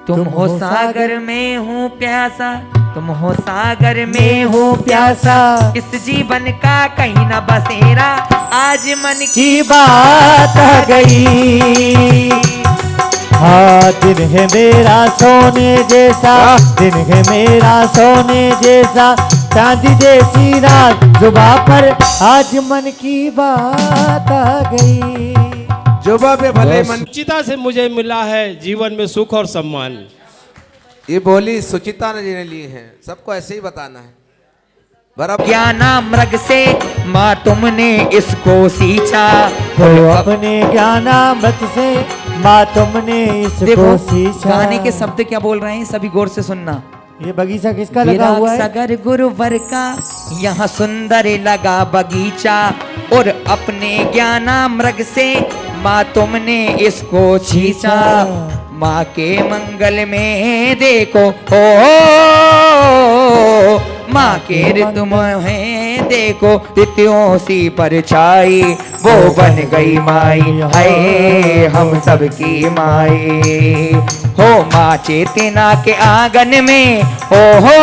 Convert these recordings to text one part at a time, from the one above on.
तुम हो सागर में हूँ प्यासा, तुम हो सागर में हूँ प्यासा, इस जीवन का कहीं न बसेरा, आज मन की बात आ गई। हाँ दिन है मेरा सोने जैसा, दिन है मेरा सोने जैसा, चांदी जैसी रात जुबा पर, आज मन की बात आ गई। जुबा पे भले मन। सुचिता से मुझे मिला है जीवन में सुख और सम्मान। ये बोली सुचिता जी ने ली है, सबको ऐसे ही बताना है बराबर। ज्ञानामृग से माँ तुमने इसको सींचा, तो अपने ज्ञानामृत से माँ तुमने इसको सींचा। गाने के शब्द क्या बोल रहे हैं सभी गौर से सुनना। ये बगीचा किसका लगा हुआ है? सागर गुरुवर का यहाँ सुंदर लगा बगीचा, और अपने ज्ञानामृग से माँ तुमने इसको छींचा। माँ के मंगल में देखो ओ, माँ के ऋतु में देखो ऋतुओं सी परछाई, वो बन गई माई है हम सबकी माई। हो माँ चेतना के आंगन में, ओ हो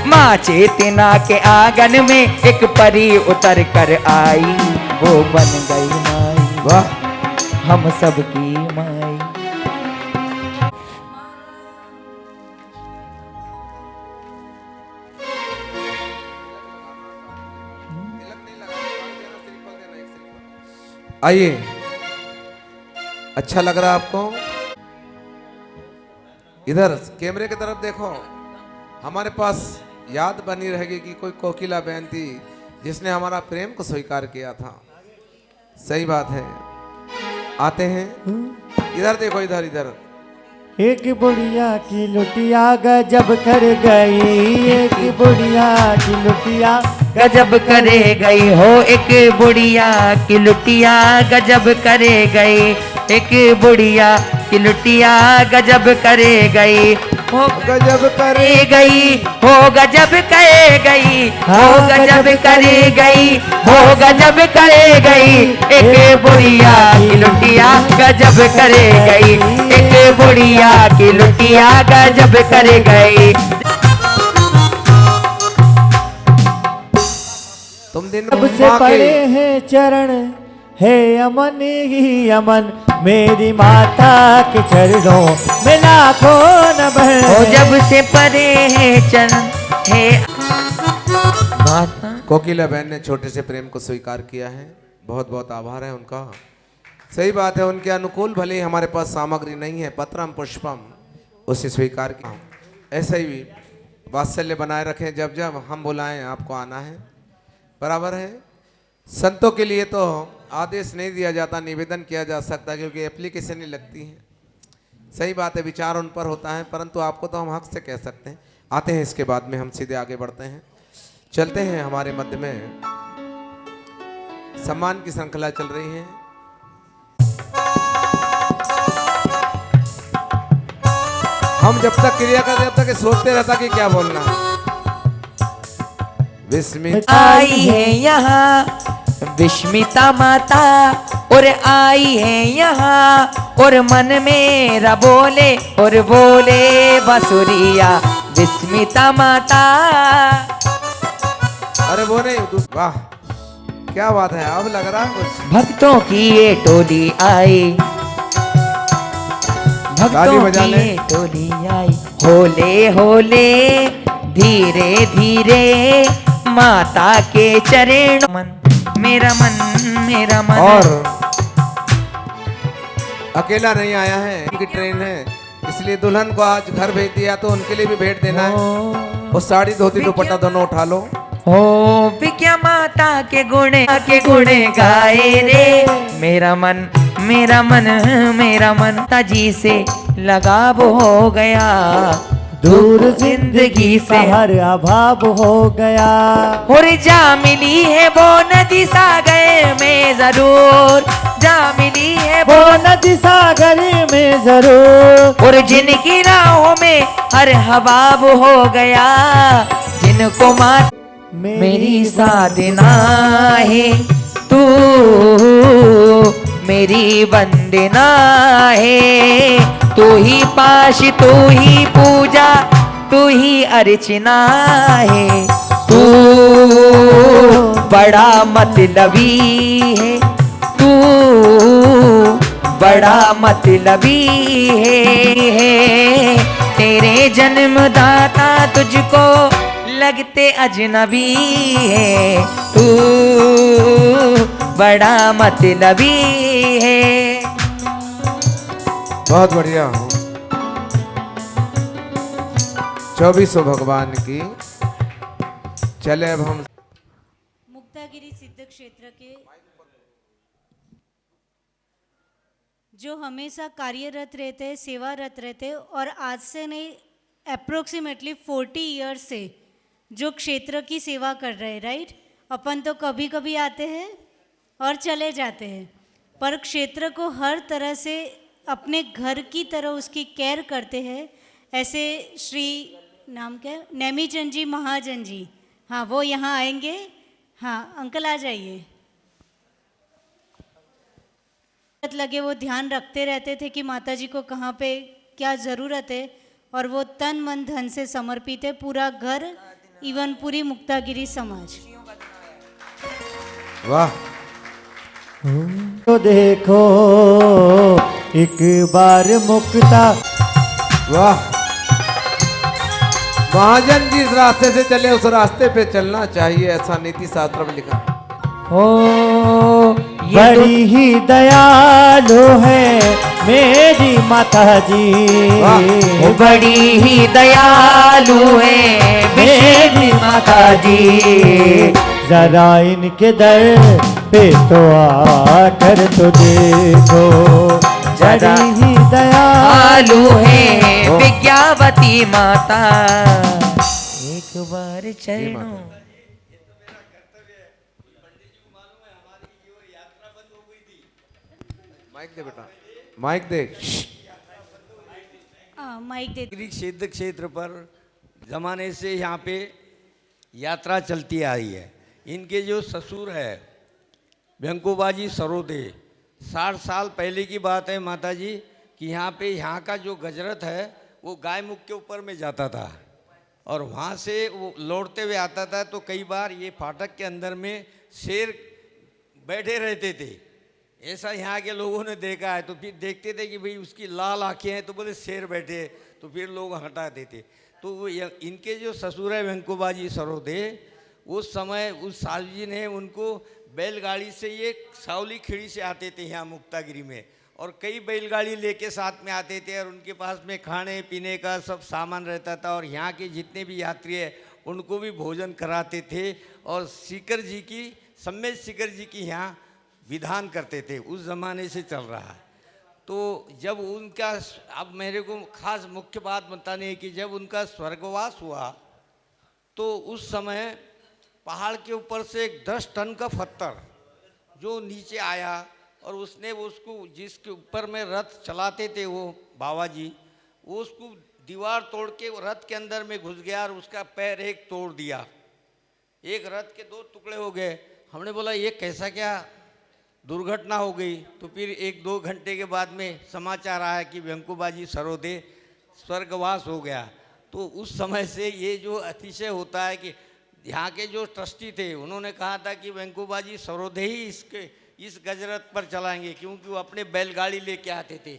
माँ चेतना के आंगन में एक परी उतर कर आई, वो बन गई माई वाह हम सबकी माई। आइए, अच्छा लग रहा है आपको? इधर कैमरे की तरफ देखो। हमारे पास याद बनी रहेगी कि कोई कोकिला बहन थी जिसने हमारा प्रेम को स्वीकार किया था। सही बात है। आते हैं, इधर देखो, इधर इधर। एक बुढ़िया की लुटिया गजब कर गई, एक बुढ़िया की लुटिया गजब करे गई हो, एक बुढ़िया की लुटिया गजब करे गई, एक बुढ़िया की लुटिया गजब करे गई, हो गजब करे गई, हो गजब करे गई, हो गजब करे गई, हो गजब करे गई, एक बुढ़िया की लुटिया गजब करे गई, एक बुढ़िया की लुटिया गजब करे गई। तुम दिन सबसे माँ पड़े के हैं चरण, है अमन ही अमन, मेरी माता के चरणों में लाखों नमन। हो जब से परे है चरण है माता। कोकिला बहन ने छोटे से प्रेम को स्वीकार किया है, बहुत बहुत आभार है उनका। सही बात है, उनके अनुकूल भले ही हमारे पास सामग्री नहीं है, पत्रम पुष्पम, उसे स्वीकार किया। ऐसे ही वात्सल्य बनाए रखें, जब जब हम बुलाएं आपको आना है, बराबर है। संतों के लिए तो आदेश नहीं दिया जाता, निवेदन किया जा सकता, क्योंकि एप्लीकेशन ही लगती है। सही बात है, विचार उन पर होता है, परंतु आपको तो हम हक से कह सकते हैं। आते हैं, इसके बाद में हम सीधे आगे बढ़ते हैं। चलते हैं, हमारे मध्य में सम्मान की श्रृंखला चल रही है। हम जब तक क्रिया करते तब तक सोचते रहता कि क्या बोलना है। विस्मित आई है यहाँ विस्मिता माता, और आई है यहाँ और मन मेरा बोले, और बोले बसुरिया विस्मिता माता। अरे वो नहीं, वाह क्या बात है, अब लग रहा है कुछ। भक्तों की ये टोली आई, ताली भक्तों बजा की ले। ये टोली आई, होले होले धीरे धीरे माता के चरण, मन मेरा मन मेरा मन। और अकेला नहीं आया है, उनकी ट्रेन है, इसलिए दुल्हन को आज घर भेज दिया, तो उनके लिए भी भेंट देना है। वो साड़ी धोती दुपट्टा दोनों उठा लो। ओ विज्ञा माता के गुणे गाए रे, मेरा मन मेरा मन मेरा मन। ताजी से लगाव हो गया, दूर जिंदगी से हर अभाव हो गया, और जा मिली है वो नदी सागर में जरूर, जा मिली है वो नदी सागर में जरूर, और जिनकी राहों में हर हवाब हो गया, जिनको मात मेरी साधना है तू, मेरी वंदना है तू ही पाश तू ही पूजा तू ही अर्चना है। तू बड़ा मतलबी है, तू बड़ा मतलबी है। तेरे जन्मदाता तुझको लगते अजनबी है। तू बड़ा मतलबी है। बहुत बढ़िया। 24 भगवान की। चले अब हम मुक्तागिरी सिद्ध क्षेत्र के जो हमेशा कार्यरत रहते हैं, सेवारत रहते हैं और आज से नहीं अप्रोक्सीमेटली 40 ईयर्स से जो क्षेत्र की सेवा कर रहे हैं, राइट। अपन तो कभी कभी आते हैं और चले जाते हैं, पर क्षेत्र को हर तरह से अपने घर की तरह उसकी केयर करते हैं। ऐसे श्री नाम क्या है, नेमीचंद जी महाजन जी, हाँ वो यहाँ आएंगे। हाँ अंकल आ जाइए। लगे वो ध्यान रखते रहते थे कि माता जी को कहाँ पे क्या ज़रूरत है और वो तन मन धन से समर्पित है, पूरा घर इवन पूरी मुक्तागिरी समाज। वाह। तो देखो एक बार मुक्ता। वाह। महाजन जी इस रास्ते से चले, उस रास्ते पे चलना चाहिए, ऐसा नीति शास्त्र में लिखा। ओ बड़ी ही दयालु है मेरी माता जी, बड़ी ही दयालु है मेरी माता जी। जरा इनके दर पे तो आकर तो देखो, जरा बड़ी ही दयालु आलू है विज्ञावती माता। एक बार चरणों माइक दे बेटा, माइक दे। माइक दे। मुक्तागिरी सिद्ध क्षेत्र पर जमाने से यहाँ पे यात्रा चलती आ रही है। इनके जो ससुर है वेंकुबाजी सरोदे, 60 साल पहले की बात है माता जी कि यहाँ पे यहाँ का जो गजरत है वो गाय मुख के ऊपर में जाता था और वहाँ से वो लौटते हुए आता था। तो कई बार ये फाटक के अंदर में शेर बैठे रहते थे, ऐसा यहाँ के लोगों ने देखा है। तो फिर देखते थे कि भाई उसकी लाल आँखें हैं तो बोले शेर बैठे, तो फिर लोग हटा देते। तो वो इनके जो ससुर है वेंकुबाजी सरोदे, उस समय उस साहू जी ने उनको बैलगाड़ी से ये सावली खिड़ी से आते थे यहाँ मुक्तागिरी में, और कई बैलगाड़ी लेके साथ में आते थे और उनके पास में खाने पीने का सब सामान रहता था और यहाँ के जितने भी यात्री हैं उनको भी भोजन कराते थे और सीकर जी की सम्मेद सीकर जी की यहाँ विधान करते थे। उस ज़माने से चल रहा है। तो जब उनका, अब मेरे को खास मुख्य बात बतानी है कि जब उनका स्वर्गवास हुआ तो उस समय पहाड़ के ऊपर से एक 10 टन का पत्थर जो नीचे आया और उसने उसको, जिसके ऊपर में रथ चलाते थे वो बाबा जी, वो उसको दीवार तोड़ के वो रथ के अंदर में घुस गया और उसका पैर एक तोड़ दिया। एक रथ के 2 टुकड़े हो गए। हमने बोला ये कैसा क्या दुर्घटना हो गई। तो फिर 1-2 घंटे के बाद में समाचार आया कि वेंकुबाजी सरोदे स्वर्गवास हो गया। तो उस समय से ये जो अतिशय होता है कि यहाँ के जो ट्रस्टी थे उन्होंने कहा था कि वेंकुबाजी सरोदे ही इस गजरत पर चलाएंगे, क्योंकि वो अपने बैलगाड़ी लेके आते थे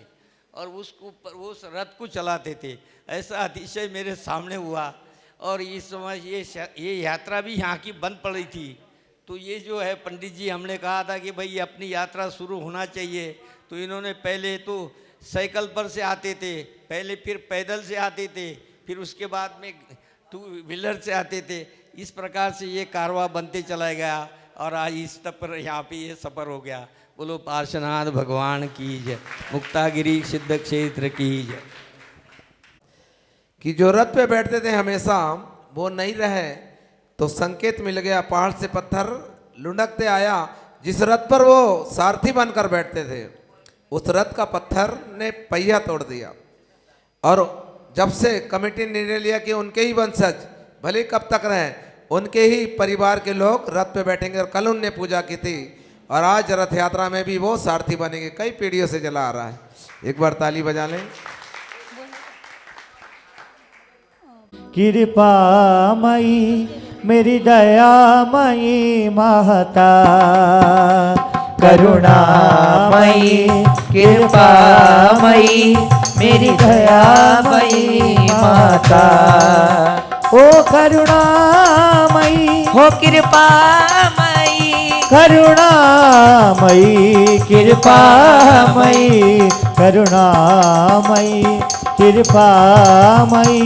और उस रथ को चलाते थे। ऐसा अतिशय मेरे सामने हुआ और इस समय ये यात्रा भी यहाँ की बंद पड़ी थी। तो ये जो है पंडित जी, हमने कहा था कि भाई अपनी यात्रा शुरू होना चाहिए। तो इन्होंने पहले तो साइकिल पर से आते थे, पहले फिर पैदल से आते थे, फिर उसके बाद में 2 व्हीलर से आते थे। इस प्रकार से ये कारवां बनते चला गया और आज इस तक पर यहाँ पे ये सफ़र हो गया। बोलो पार्श्वनाथ भगवान की जय, मुक्तागिरी सिद्ध क्षेत्र की जय। कि जो रथ पे बैठते थे हमेशा वो नहीं रहे तो संकेत मिल गया, पहाड़ से पत्थर लुढ़कते आया। जिस रथ पर वो सारथी बनकर बैठते थे उस रथ का पत्थर ने पहिया तोड़ दिया। और जब से कमेटी ने निर्णय लिया कि उनके ही वंशज भले कब तक रहें, उनके ही परिवार के लोग रथ पे बैठेंगे। और कल उनने पूजा की थी और आज रथ यात्रा में भी वो सारथी बनेंगे। कई पीढ़ियों से चला आ रहा है। एक बार ताली बजा लें। कृपामयी मेरी दयामयी माता, करुणामयी कृपामयी मेरी दयामयी माता, ओ करुणामयी हो कृपामयी करुणामयी कृपामयी करुणामयी कृपामयी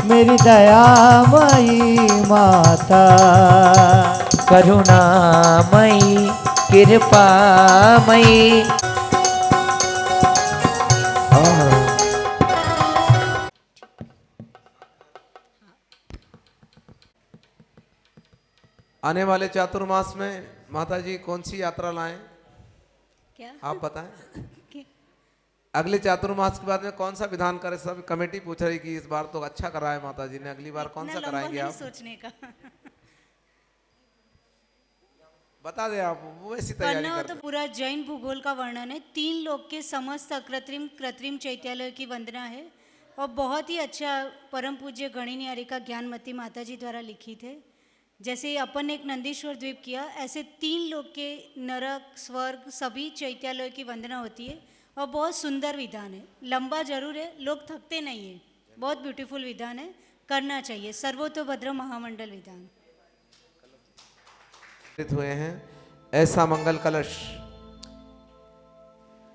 मेरी दयामयी माता, करुणामयी कृपामयी। आने वाले चातुर्मास में माता जी कौन सी यात्रा लाएं, क्या आप बताएं। क्या? अगले चातुर्मास के बाद में कौन सा विधान करे, सब कमेटी पूछ रही कि इस बार तो अच्छा कराए माता जी ने, अगली बार कौन सा इतना लंबा कराएंगे नहीं आप, सोचने का। बता दें आप, वो वैसी तैयारी पढ़ना हो करते तो पूरा जैन भूगोल का वर्णन है, 3 लोक के समस्त अकृत्रिम कृत्रिम चैत्यालय की वंदना है और बहुत ही अच्छा परम पूज्य गणी निहारिका ज्ञानमती माता जी द्वारा लिखित है। जैसे अपन ने एक नंदीश्वर द्वीप किया, ऐसे 3 लोक के नरक स्वर्ग सभी चैत्यालय की वंदना होती है और बहुत सुंदर विधान है। लंबा जरूर है, लोग थकते नहीं है, बहुत ब्यूटीफुल विधान है, करना चाहिए। सर्वतोभद्र महामंडल विधान हुए हैं। ऐसा मंगल कलश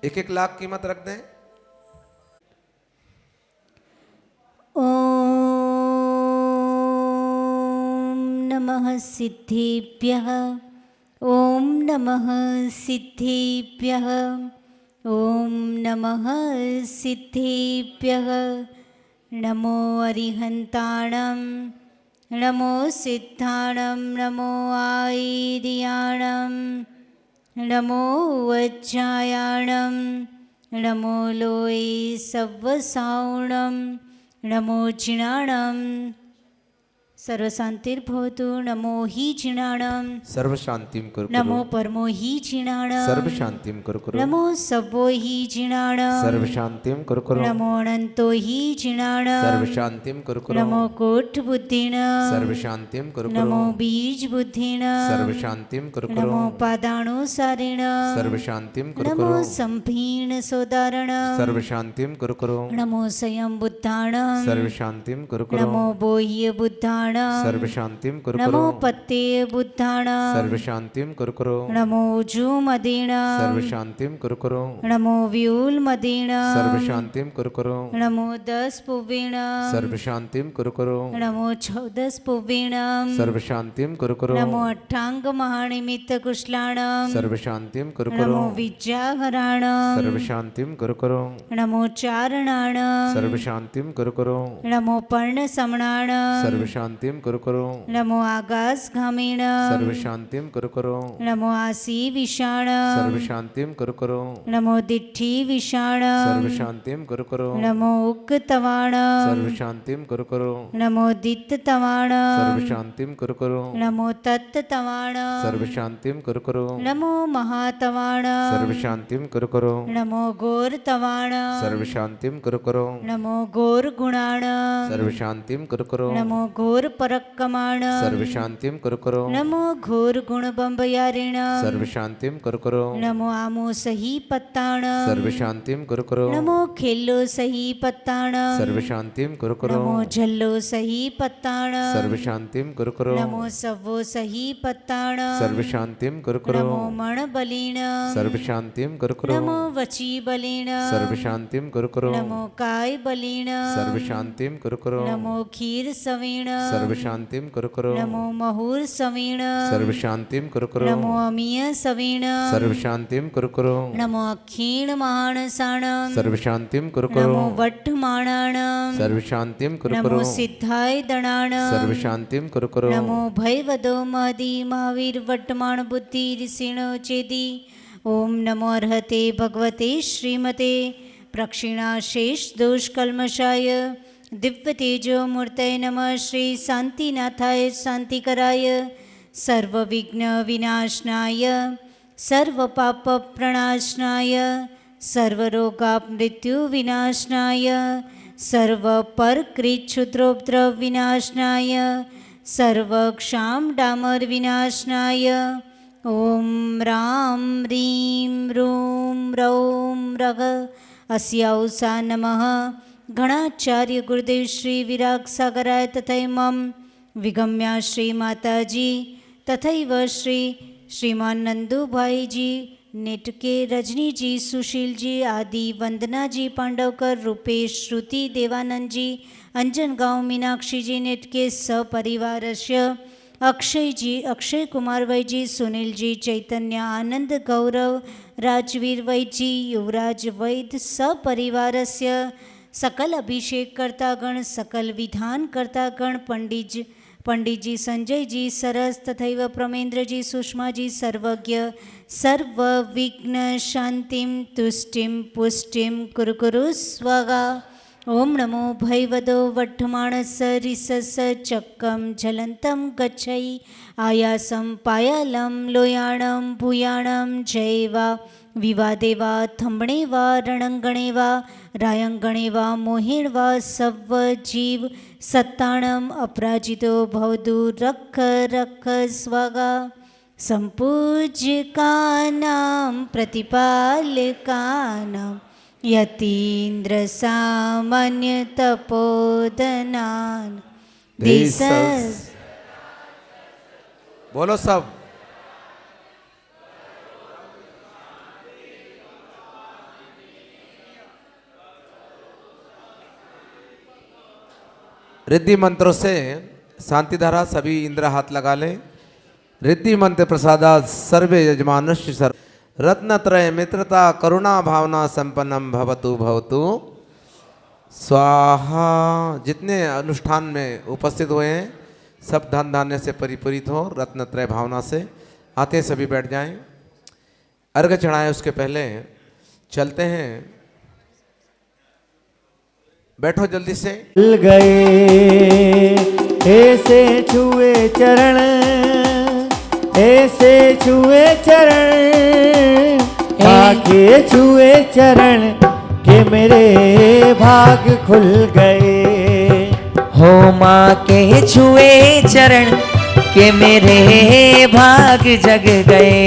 1-1 लाख कीमत रख दें। ॐ नमः सिद्धिभ्यः, ॐ नमः सिद्धिभ्यः, ॐ नमः सिद्धिभ्यः। नमो अरिहन्ताणं, नमो सिद्धाणं, नमो आयर्याणं, नमो वज्रायाणं, नमो लोये सव्वसावणं, नमो जिणाणं। सर्वशान्तिर्भवतु। नमो हि जिणाणं, सर्व शांतिम कुरु नमो परमो हि जिणाणं, सर्व शांतिम कुरु नमो सवो हि जिणाणं, सर्व शांतिम कुरु नमो अनन्तो हि जिणाणं, सर्व शांतिम कुरु नमो कोटबुद्धिणं, सर्व शांतिम कुरु नमो बीज बुद्धिणं, सर्व शांतिम कुरु नमो पादाणुसारिणं, सर्व शांतिम कुरु नमो संभीण सोदारणं, सर्व शांतिम कुरु नमो स्वयं बुद्धाणं, सर्व शांतिम कुरु नमो बोह्य बुद्धाणं, सर्व शांतिम कुरु नमो पत्ते बुद्धाणं, सर्व शांतिम कुरु नमो ऊजुमदीणं, सर्व शांतिम कुरु नमो व्यूलमदीणं, सर्व शांतिम कुरु नमो 10 पुवीणं, सर्व शांतिम कुरु नमो 14 पुवीणं, सर्व शांतिम कुरु नमो अट्टांग महानिमित्त कुशलाणं, सर्व शांतिम कुरु नमो विद्याहराणं, सर्व शांतिम कुरु नमो चारणाणं, सर्व शांतिम कुरु नमो पर्णसमणाणं, सर्व शांतिम कुरु नमो आगासगामिणं, सर्व शांतिम कुरु नमो आसी विषाणं, सर्व शांतिम कुरु नमो दिट्ठी विषाणं, सर्व शांतिम कुरु नमो उक्तवाणं, सर्व शांतिम कुरु नमो दित्तवाणं, सर्व शांतिम कुरु नमो तत्तवाणं, सर्व शांतिम कुरु नमो महातवाणं, सर्व शांतिम कुरु नमो घोरतवाणं, सर्व शांतिम कुरु नमो घोरगुणाणं, सर्व शांतिम कुरु नमो घोरपरक्कमाणं, सर्व शांतिम कुरु नमो घोरगुणबंबयारिणं, सर्व शांतिम कुरु नमो आमो सही पत्ताणं, सर्व शांतिम कुरु नमो खेलो सही पत्ताणं, सर्व शांतिम कुरु नमो झल्लो सही पत्ताणं, सर्व शांतिम कुरु नमो सवो सही पत्ताणं, सर्व शांतिम कुरु नमो मणबलीणं, सर्व शांतिम कुरु नमो वची बलीणं, सर्व शांतिम कुरु नमो काय बलीणं, सर्व शांतिम कुरु नमो खीर सवीणं, सर्व शांतिम कुरु नमो महूर सवीणं, सर्व शांतिम कुरु नमो अमीय सवीणं, सर्व शांतिम कुरु नमो अक्षीण माणसाणं, सर्व शांतिम कुरु नमो वट्टमाणाणं, सर्व शांतिम कुरु नमो सिद्धाय दणाणं, सर्व शांतिम कुरु नमो भयवदो महदी महावीर वर्तमान बुद्धि ऋषिणो चेदी। ओम नमो अर्हते भगवते श्रीमते प्रक्षिणाशेष दोष कल्मषाय दिव्य तेजो मूर्तये नमः। श्री शांतिनाथाय शांतिकराय सर्व विघ्न विनाशनाय सर्व पाप प्रणाशनाय सर्व रोगा मृत्यु विनाशनाय सर्वपरकृच्छुद्रोपद्रवविनाशनाय सर्वक्षाम डामर विनाशनाय ओम राम ह्रीं रूं रौं रग अस्याउसा नमः। गणाचार्य गुरुदेव श्री विराग सागराय तथैमम विगम्या श्री माताजी तथैव श्री श्रीमान नंदू भाई जी नेटके रजनी जी सुशील जी आदि वंदना जी पांडवकर रूपेश श्रुति देवानंद जी अंजन गांव मीनाक्षी जी नेटके सपरिवारस्य अक्षय जी अक्षय कुमार वै जी सुनील जी चैतन्य आनंद गौरव राजवीर वै जी युवराज वैद सपरिवारस्य सकल अभिषेक कर्तागण सकल विधान कर्तागण पंडित जी संजय जी सरस तथैव प्रमेंद्र जी सुषमा जी सर्वज्ञ सर्व विघ्न शांतिम तुष्टिम पुष्टिम कुरु कुरु स्वागा। ओम नमो भैवदो वट्ठमाणस रिसस चक्कम झलंतम गच्छै आयासम पायालम लोयाणम भूयाणम जयवा विवादे वा थंबणे वा रणांगणे वा रायंगणे वा मोहिण वा सव्व जीव सत्ताणम अपराजितो भवतु रख रख स्वागा। संपूज्यकानां प्रतिपालकानां यतीन्द्र सामान्य तपोधनान् दिसस् बोलो सब। रिद्धि मंत्रों से शांति धारा सभी इंद्र हाथ लगा लें। रिद्धि मंत्र प्रसादात सर्वे यजमानस्य सर्व रत्नत्रय मित्रता करुणा भावना संपन्नम भवतु भवतु स्वाहा। जितने अनुष्ठान में उपस्थित हुए हैं सब धन धान्य से परिपूरित हो रत्नत्रय भावना से। आते सभी बैठ जाएं। अर्घ चढ़ाएं उसके पहले चलते हैं। बैठो जल्दी से। मिल गए ऐसे छुए चरण ऐसे छुए चरण आके छुए चरण के मेरे भाग खुल गए। हो माँ के छुए चरण के मेरे भाग जग गए।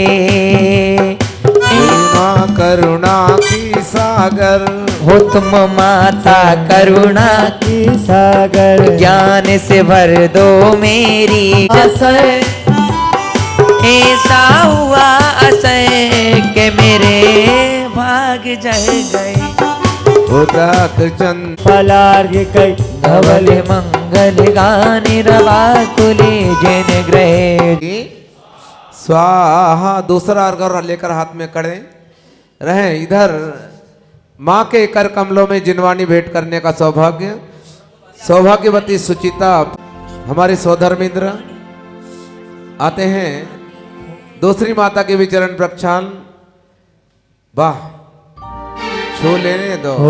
माँ करुणा की सागर हो तुम माता करुणा की सागर ज्ञान से भर दो मेरी असर। ऐसा हुआ असर के मेरे भाग जग गए। उदाक चंद फलार्घ कई धवल मंगल गाने रवा कुले जन ग्रह। स्वाहा। दूसरा अर्घ लेकर हाथ में कड़े रहे। इधर माँ के कर कमलों में जिनवानी भेंट करने का सौभाग्य सौभाग्यवती सुचिता हमारे सौधर्मिंद्र आते हैं। दूसरी माता के भी चरण प्रक्षाल। वाह छू लेने दो। ओ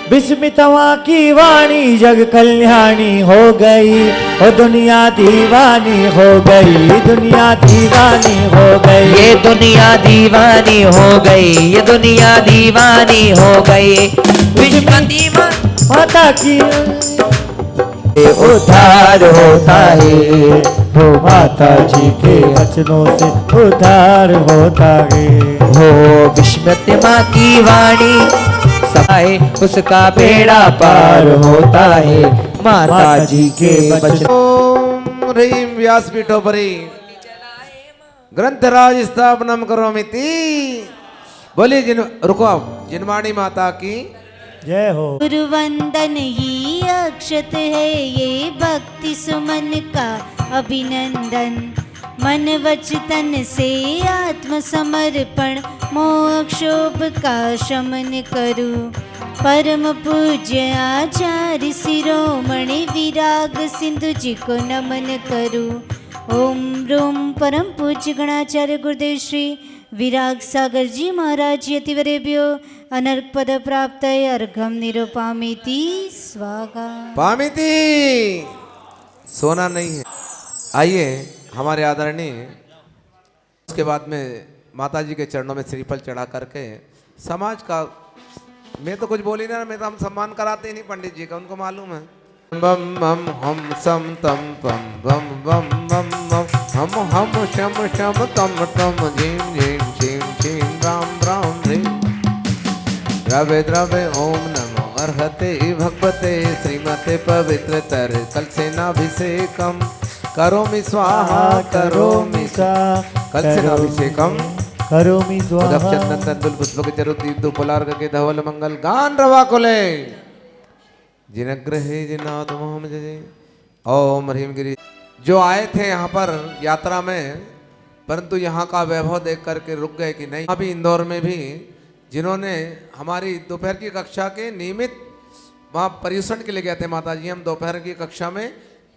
विस्मितवा की वाणी जग कल्याणी हो गई। ओ दुनिया दीवानी हो गई दुनिया दीवानी हो गई। ये दुनिया दीवानी हो गई ये दुनिया दीवानी हो गई। विश्वपति माता की उद्धार होता है। हो माता जी के वचनों से उद्धार होता है। हो विस्मृत माँ की वाणी सहाय उसका बेड़ा पार होता है। माता जी के वचन। ओम ह्रीं व्यासपीठोपरि ग्रंथराज स्थापनम करोमिति। बोलिए रुको आप जिनवाणी माता की जय हो। गुरुवंदन ही अक्षत है ये भक्ति सुमन का अभिनंदन। मन वच तन से आत्मसमर्पण मोक्षोभ का शमन करूं। परम पूज्य आचार्य शिरोमणि विराग सिंधु जी को नमन करूं। ओम रोम परम पूज्य गणाचार्य गुरुदेव श्री विराग सागर जी महाराज यतिवरेभ्यो अनर्घ पद प्राप्त अर्घम निरूपामिति स्वागा। पामिति सोना नहीं है। आइए हमारे आदरणीय उसके बाद में माता जी के चरणों में श्रीफल चढ़ा करके समाज का मैं तो कुछ बोली ना, मैं तो हम सम्मान कराते ही नहीं पंडित जी का, उनको मालूम है। बम बम हम सम तम पम बम बम बम बम हम शम शम तम तम झीम झीम झीम झीम राम राम ह्रीम। द्रव्य द्रव्य ओम नमो अर्हते भगवते श्रीमते पवित्र तर कलसेनाभिषेकम करोमि स्वाहा करोमि कलसेनाभिषेकम करोमि स्वाहा चंदन तंदुल पुष्पक चरुत दीप पुलार्ग के धवल मंगल गान रवा कुले जिनग्रहे जिनाथ मोहम्मद जय। ओम ह्रीम गिरी। जो आए थे यहाँ पर यात्रा में, परंतु यहाँ का वैभव देख करके रुक गए कि नहीं। अभी इंदौर में भी जिन्होंने हमारी दोपहर की कक्षा के नियमित वहाँ पर्यूषण के लिए गए थे माता जी, हम दोपहर की कक्षा में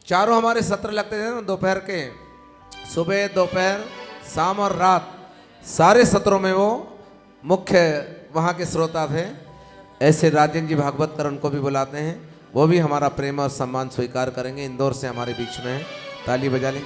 चारों हमारे सत्र लगते थे ना दोपहर के, सुबह दोपहर शाम और रात, सारे सत्रों में वो मुख्य वहाँ के श्रोता थे। ऐसे राजेंद्र जी भागवत कर उनको भी बुलाते हैं, वो भी हमारा प्रेम और सम्मान स्वीकार करेंगे। इंदौर से हमारे बीच में हैं, ताली बजा लें।